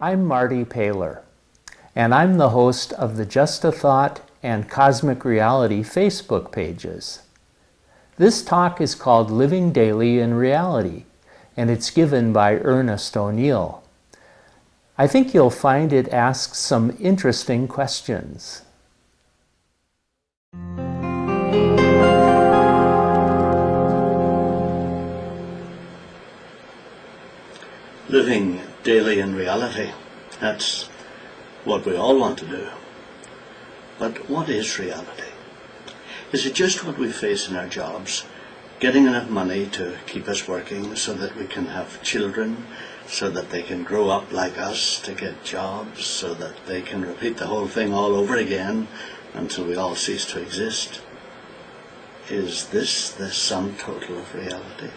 I'm Marty Paler, and I'm the host of the Just a Thought and Cosmic Reality Facebook pages. This talk is called Living Daily in Reality, and it's given by Ernest O'Neill. I think you'll find it asks some interesting questions. Living daily in reality, that's what we all want to do. But what is reality? Is it just what we face in our jobs? Getting enough money to keep us working so that we can have children, so that they can grow up like us, to get jobs, so that they can repeat the whole thing all over again until we all cease to exist? Is this the sum total of reality?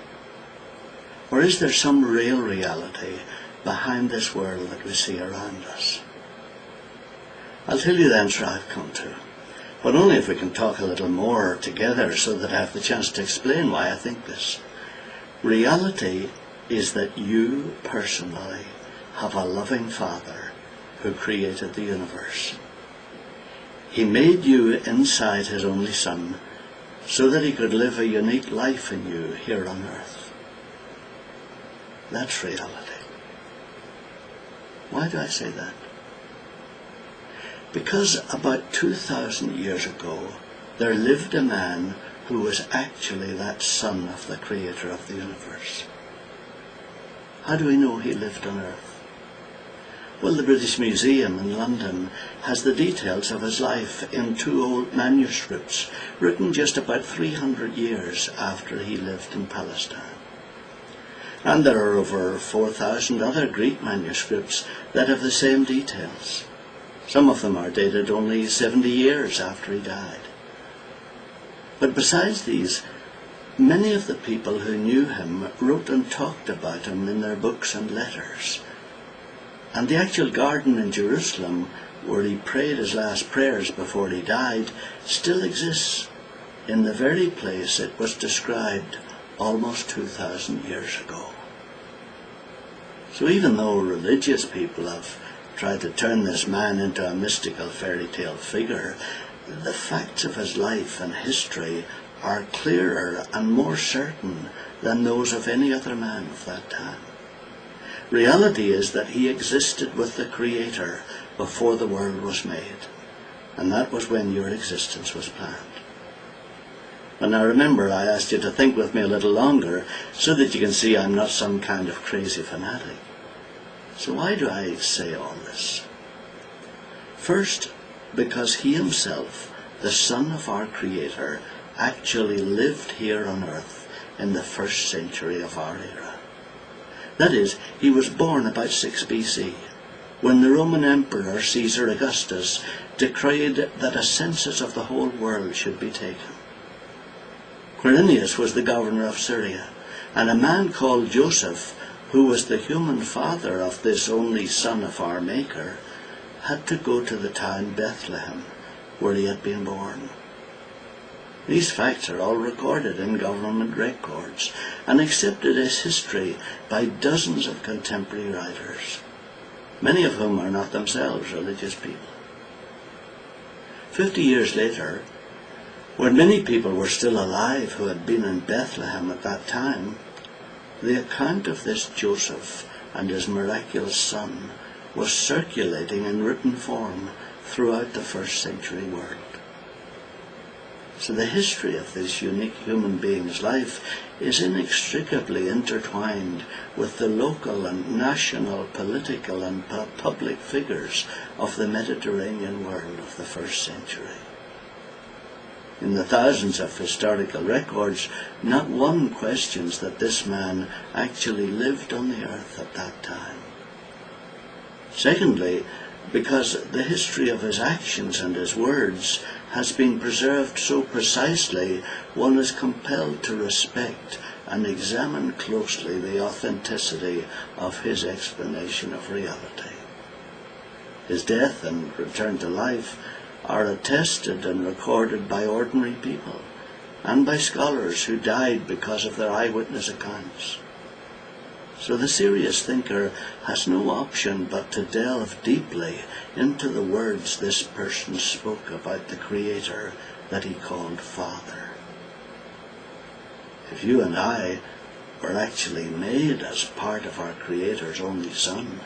Or is there some real reality behind this world that we see around us? I'll tell you the answer I've come to, but only if we can talk a little more together so that I have the chance to explain why I think this. Reality is that you personally have a loving Father who created the universe. He made you inside His only Son so that He could live a unique life in you here on earth. That's reality. Why do I say that? Because about 2,000 years ago, there lived a man who was actually that son of the Creator of the universe. How do we know he lived on earth? Well, the British Museum in London has the details of his life in 2 old manuscripts written just about 300 years after he lived in Palestine. And there are over 4,000 other Greek manuscripts that have the same details. Some of them are dated only 70 years after he died. But besides these, many of the people who knew him wrote and talked about him in their books and letters. And the actual garden in Jerusalem, where he prayed his last prayers before he died, still exists in the very place it was described almost 2,000 years ago. So even though religious people have tried to turn this man into a mystical fairy tale figure, the facts of his life and history are clearer and more certain than those of any other man of that time. Reality is that he existed with the Creator before the world was made, and that was when your existence was planned. And now remember, I asked you to think with me a little longer so that you can see I'm not some kind of crazy fanatic. So why do I say all this? First, because he himself, the Son of our Creator, actually lived here on earth in the 1st century of our era. That is, he was born about 6 BC, when the Roman Emperor Caesar Augustus decreed that a census of the whole world should be taken. Quirinius was the governor of Syria, and a man called Joseph, who was the human father of this only son of our Maker, had to go to the town Bethlehem, where he had been born. These facts are all recorded in government records and accepted as history by dozens of contemporary writers, many of whom are not themselves religious people. 50 years later, when many people were still alive who had been in Bethlehem at that time, the account of this Joseph and his miraculous son was circulating in written form throughout the 1st century world. So the history of this unique human being's life is inextricably intertwined with the local and national, political and public figures of the Mediterranean world of the 1st century. In the thousands of historical records, not one questions that this man actually lived on the earth at that time. Secondly, because the history of his actions and his words has been preserved so precisely, one is compelled to respect and examine closely the authenticity of his explanation of reality. His death and return to life are attested and recorded by ordinary people and by scholars who died because of their eyewitness accounts. So the serious thinker has no option but to delve deeply into the words this person spoke about the Creator that he called Father. If you and I were actually made as part of our Creator's only Son,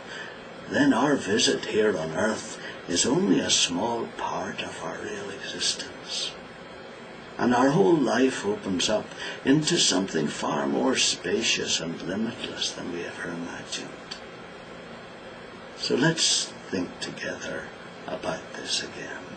then our visit here on earth is only a small part of our real existence. And our whole life opens up into something far more spacious and limitless than we ever imagined. So let's think together about this again.